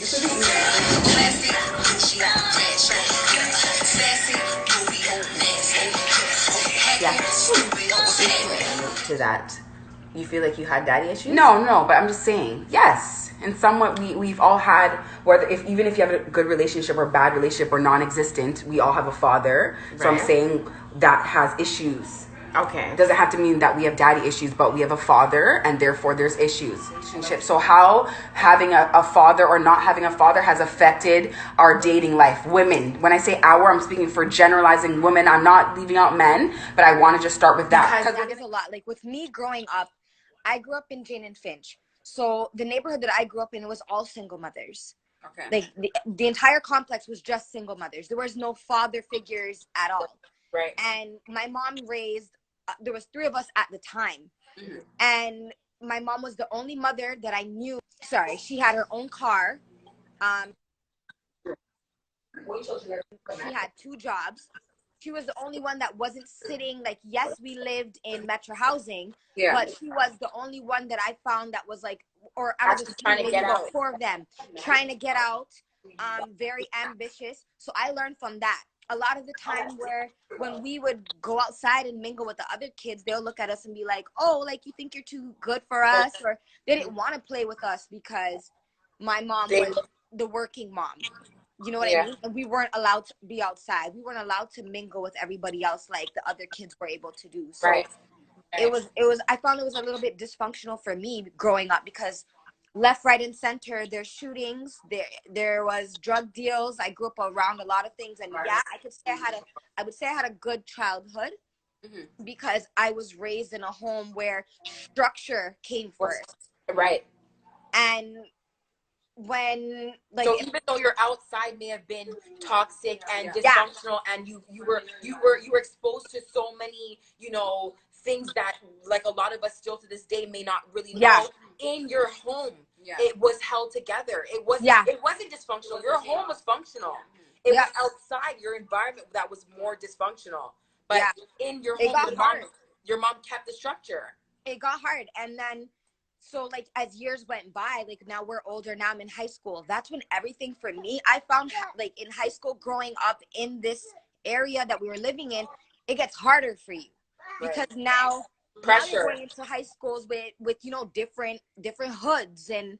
Yeah. To that, you feel like you had daddy issues? No, but I'm just saying, yes. And somewhat, we've all had, whether even if you have a good relationship or bad relationship or non-existent, we all have a father. Right. So I'm saying that has issues. Okay. It doesn't have to mean that we have daddy issues, but we have a father, and therefore there's issues. So how having a father or not having a father has affected our dating life. Women, when I say our, I'm speaking for generalizing women. I'm not leaving out men, but I want to just start with that. Because that is a lot. Like with me growing up, I grew up in Jane and Finch. So the neighborhood that I grew up in was all single mothers. Okay. Like the entire complex was just single mothers. There was no father figures at all. Right. And my mom raised, there was 3 of us at the time. Mm-hmm. And my mom was the only mother that I knew. Sorry, she had her own car. She had 2 jobs. She was the only one that wasn't sitting, like, yes, we lived in Metro housing, but she was the only one that I found that was like, or out of the trying to get out. 4 of them, trying to get out, very ambitious. So I learned from that. A lot of the time when we would go outside and mingle with the other kids, they'll look at us and be like, oh, like, you think you're too good for us? Or they didn't want to play with us because my mom was the working mom. You know what I mean? And we weren't allowed to be outside. We weren't allowed to mingle with everybody else like the other kids were able to do. So it was I found it was a little bit dysfunctional for me growing up because left, right, and center, there's shootings, there was drug deals. I grew up around a lot of things, and I would say I had a good childhood because I was raised in a home where structure came first. Right. And when, like, so even though your outside may have been toxic and dysfunctional, and you were exposed to so many, things that, like, a lot of us still to this day may not really know, in your home it was held together. It wasn't dysfunctional. Your home was functional. It was outside your environment that was more dysfunctional. But in your home, your mom kept the structure. It got hard. And then, so, like, as years went by, like, now we're older, now I'm in high school. That's when everything for me, I found, like, in high school, growing up in this area that we were living in, it gets harder for you. Because now you're going into high schools with different hoods and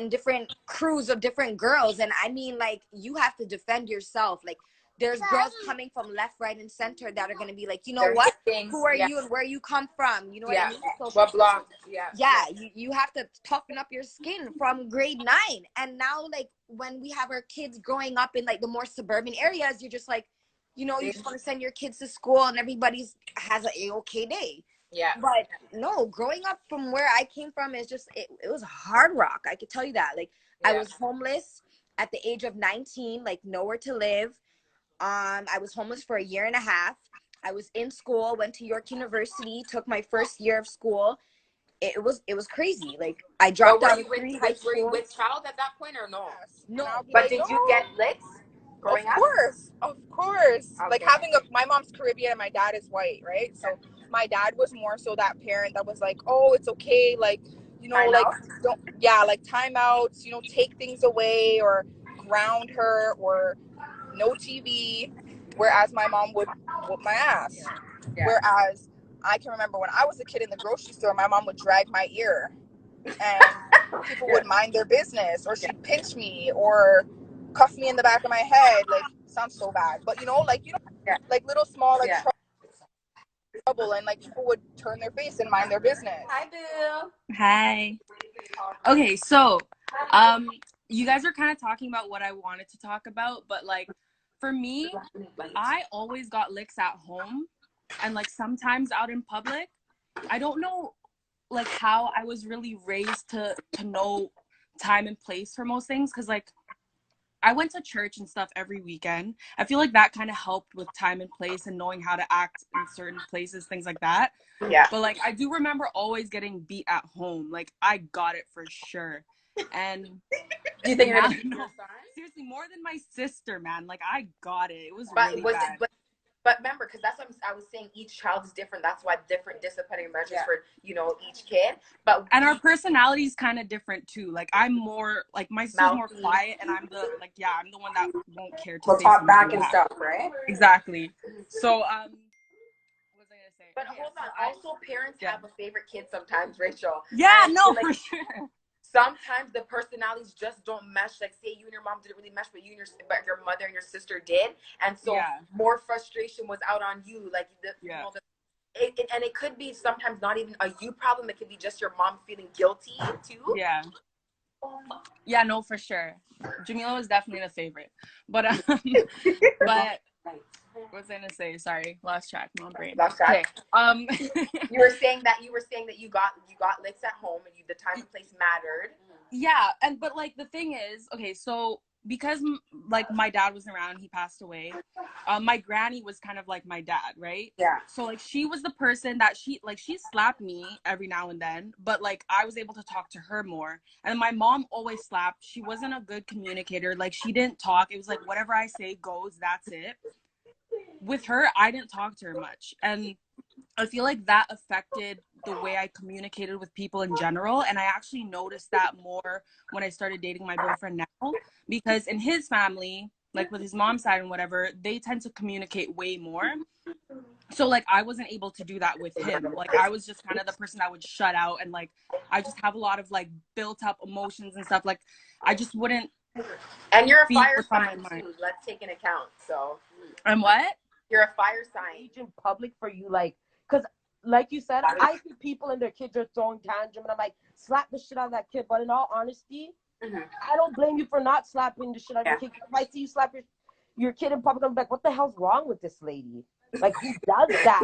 different crews of different girls. And I mean, like, you have to defend yourself. Like, there's girls coming from left, right, and center that are going to be like, you know what? Who are you and where you come from? You know what I mean? So, what block? You have to toughen up your skin from grade 9. And now, like, when we have our kids growing up in, like, the more suburban areas, you're just like, you just want to send your kids to school and everybody's has a okay day. Yeah. But no, growing up from where I came from is just, it was hard rock. I could tell you that. Like, I was homeless at the age of 19, like, nowhere to live. I was homeless for 1.5 years. I was in school, went to York University, took my first year of school. It was crazy. Like, I dropped out of 3 high schools. Were you with child at that point or no? No. But did you get licks? Of course. Okay. Like, my mom's Caribbean and my dad is white, right? So my dad was more so that parent that was like, oh, it's okay, like, timeouts, take things away or ground her or no TV, whereas my mom would whoop my ass. Whereas I can remember when I was a kid in the grocery store, my mom would drag my ear and people would mind their business, or she'd pinch me or cuff me in the back of my head. Like, sounds so bad, but like little small trouble, and like people would turn their face and mind their business. Hi, Bill. Hi. Okay, so you guys are kind of talking about what I wanted to talk about, but, like, for me, I always got licks at home and, like, sometimes out in public. I don't know, like, how I was really raised to know time and place for most things, because, like, I went to church and stuff every weekend. I feel like that kind of helped with time and place and knowing how to act in certain places, things like that. Yeah. But, like, I do remember always getting beat at home. Like, I got it for sure. And do you think seriously, more than my sister, man. Like, I got it. It was really bad. But remember, because that's what I was saying, each child is different. That's why different disciplinary measures for, you know, each kid. But and our personality is kind of different too. Like I'm more like my sister's more quiet, and I'm the I'm the one that won't care to say talk something back and stuff, right? Exactly. So what was I gonna say? But hold on, also parents have a favorite kid sometimes, Rachel. Yeah, no, like, for sure. Sometimes the personalities just don't mesh. Like, say you and your mom didn't really mesh, but your mother and your sister did, and so more frustration was out on you. Like you know, and it could be sometimes not even a you problem. It could be just your mom feeling guilty too. Yeah, no, for sure. Jamila was definitely the favorite, but but what was I gonna say? Sorry, lost track. My brain. Lost track. Okay. you were saying that you got licks at home, and the time and place mattered. Yeah, but like the thing is, okay, so because like my dad wasn't around, he passed away. My granny was kind of like my dad, right? Yeah. So like she was the person that she slapped me every now and then, but like I was able to talk to her more. And my mom always slapped. She wasn't a good communicator. Like she didn't talk. It was like whatever I say goes, that's it. With her, I didn't talk to her much. And I feel like that affected the way I communicated with people in general. And I actually noticed that more when I started dating my boyfriend now, because in his family, like with his mom's side and whatever, they tend to communicate way more. So like I wasn't able to do that with him. Like I was just kind of the person that would shut out, and like I just have a lot of like built up emotions and stuff. Like I just wouldn't. And you're a fire sign too. Let's take an account. So. And what? You're a fire sign. In public for you, like, because like you said, I see people and their kids are throwing tantrum, and I'm like, slap the shit out of that kid. But in all honesty, I don't blame you for not slapping the shit out of your kid. If I see you slap your kid in public, I'm like, what the hell's wrong with this lady? Like, who does that?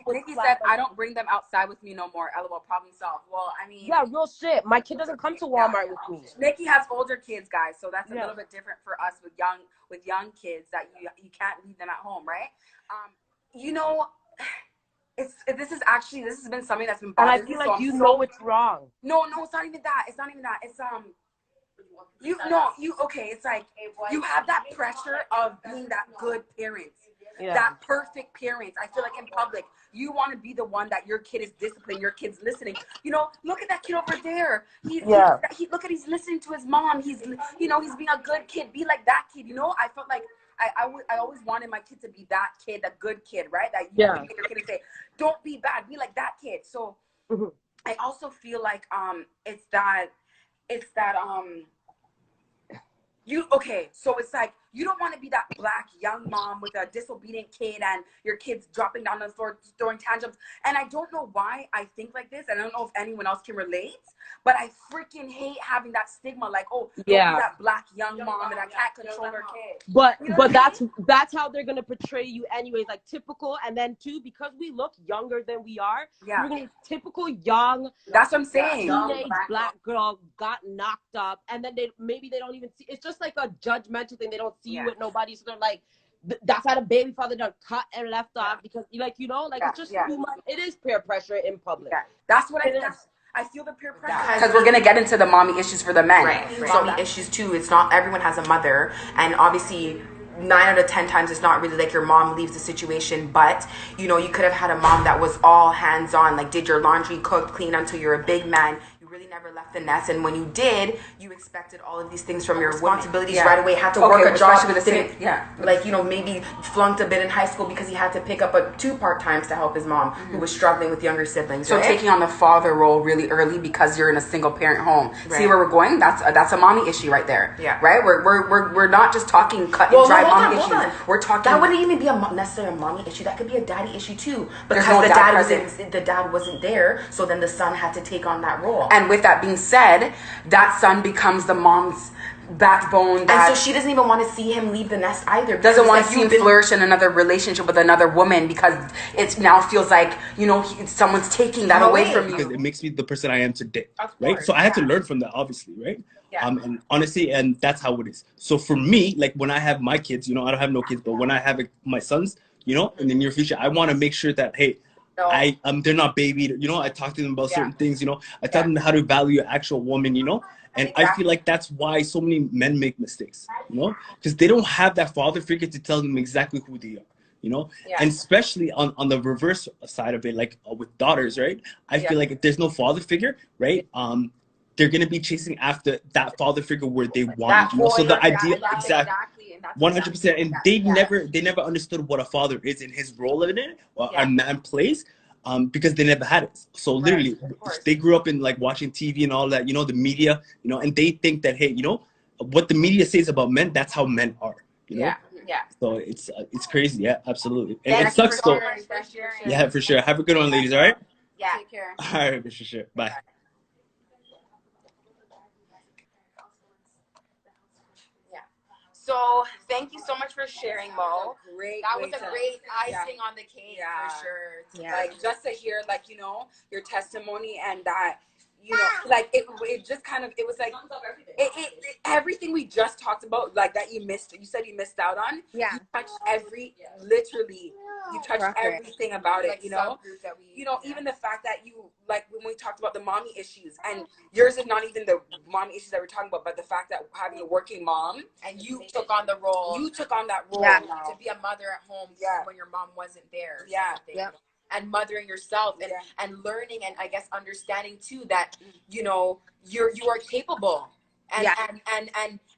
Nikki said, I don't bring them outside with me no more. LOL, problem solved. Well, I mean, yeah, real shit. My kid doesn't come to Walmart with me. Nikki has older kids, guys, so that's a little bit different for us with young kids that you can't leave them at home, right? You know, this has been something that's been bothering me. And I feel like you know it's wrong. No, it's not even that. It's not even that. It's it's like you have that pressure of being that good parent. Yeah. That perfect parent. I feel like in public, you want to be the one that your kid is disciplined, your kid's listening. You know, look at that kid over there. He's listening to his mom. He's being a good kid. Be like that kid. You know, I felt like I always wanted my kid to be that kid, the good kid, right? That you look at your kid and say, don't be bad. Be like that kid. So I also feel like it's that so it's like you don't want to be that black young mom with a disobedient kid and your kids dropping down on the floor throwing tantrums. And I don't know why I think like this, and I don't know if anyone else can relate, but I freaking hate having that stigma, like, don't be that black young mom and I can't control her kid. But that's how they're gonna portray you anyways, like typical. And then too, because we look younger than we are, we're gonna be typical young. That's what I'm saying. Teenage black girl got knocked up, and then they don't even see. It's just like a judgmental thing. They don't see you with nobody, so they're like, that's how the baby father done cut and left off because it's just too much. It is peer pressure in public. That's what I feel the peer pressure because we're gonna get into the mommy issues for the men. Right. Mommy issues too. It's not everyone has a mother, and obviously 9 out of 10 times it's not really like your mom leaves the situation, but you could have had a mom that was all hands on, like did your laundry, cooked, clean until you're a big man. Really never left the nest, and when you did, you expected all of these things from your responsibilities right away. Had to work a job, maybe flunked a bit in high school because he had to pick up 2 part-times to help his mom who was struggling with younger siblings. So taking on the father role really early because you're in a single parent home. Right. See where we're going? That's a mommy issue right there. Yeah. Right? We're not just talking cut and dry mommy issues. We're talking that wouldn't even be necessarily a mommy issue. That could be a daddy issue too. Because the dad wasn't there, so then the son had to take on that role. And with that being said, that son becomes the mom's backbone. And so she doesn't even want to see him leave the nest either. Doesn't want to see him flourish in another relationship with another woman because it now feels like, someone's taking that away from you. Because it makes me the person I am today, right? So I had to learn from that, obviously, right? Yeah. And honestly, and that's how it is. So for me, like when I have my kids, I don't have no kids, but when I have my sons, in the near future, I want to make sure that, hey, they're not babied. I talk to them about certain things. I tell them how to value an actual woman. And I feel like that's why so many men make mistakes. Because they don't have that father figure to tell them exactly who they are. you know. And especially on the reverse side of it, like with daughters, right? I feel like if there's no father figure, right, they're gonna be chasing after that father figure where they want, you know. So the idea, exactly, 100%, and they never understood what a father is and his role in it, or a man plays. Because they never had it. So literally, they grew up in like watching TV and all that, you know, the media, you know, and they think that, hey, you know, what the media says about men, that's how men are, you know. So it's crazy. Yeah, absolutely. And it sucks though. Yeah, for sure. Have a good one, ladies. All right. Take care. All right, for sure. Bye. So thank you so much for sharing, Mo. That was a great icing on the cake for sure. Like just to hear, like, you know, your testimony, and that, you know, like it just kind of, it was like everything we just talked about, like that you said you missed out on. You touched literally you touched everything about it, you know. You know, even the fact that you, like, when we talked about the mommy issues, and yours is not even the mommy issues that we're talking about, but the fact that having a working mom, and you took on the role. You took on that role to be a mother at home when your mom wasn't there. And mothering yourself, and learning, and I guess understanding too that, you know, you are capable. And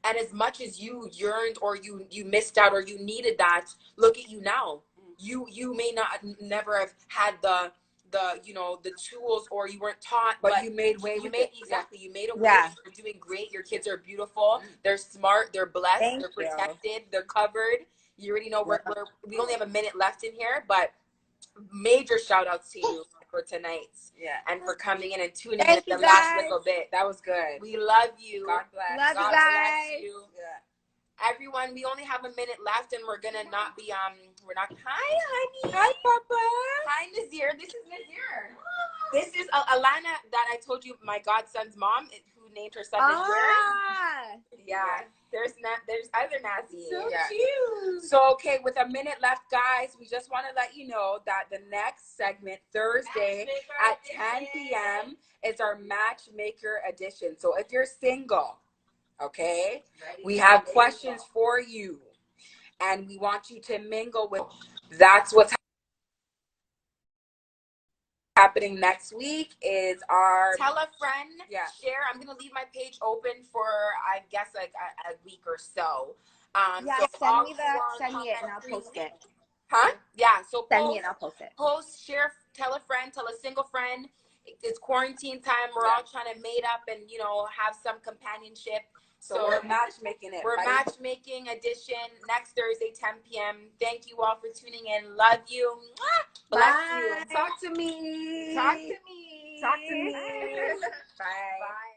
as much as you yearned, or you missed out, or you needed that, look at you now. You may never have had the you know, the tools, or you weren't taught, but you made way. You made a way. You're doing great. Your kids are beautiful. They're smart. They're blessed. They're protected. They're covered. You already know we only have a minute left in here, but major shout outs to you for tonight. And for coming in and tuning in the last little bit. That was good. We love you. God bless. God bless you. Everyone, we only have a minute left, and we're gonna not be hi honey. Hi Papa. Hi Nazir. This is Nazir. This is Alana, that I told you, my godson's mom, who named her son Nazir. There's other Nazi. So cute. So okay, with a minute left, guys, we just want to let you know that the next segment, Thursday at 10 p.m. is our Matchmaker edition. So if you're single, okay, we have questions for you, and we want you to mingle with. That's what's happening next week. Is our tell a friend, share. I'm gonna leave my page open for, I guess, like a week or so. So send me it and I'll post it. So send me and I'll post it. Post, share, tell a friend, tell a single friend. It's quarantine time. We're all trying to mate up and, you know, have some companionship. So we're matchmaking it. We're matchmaking edition next Thursday, 10 p.m. Thank you all for tuning in. Love you. Bless you. Talk to me. Talk to me. Talk to me. Bye. Bye.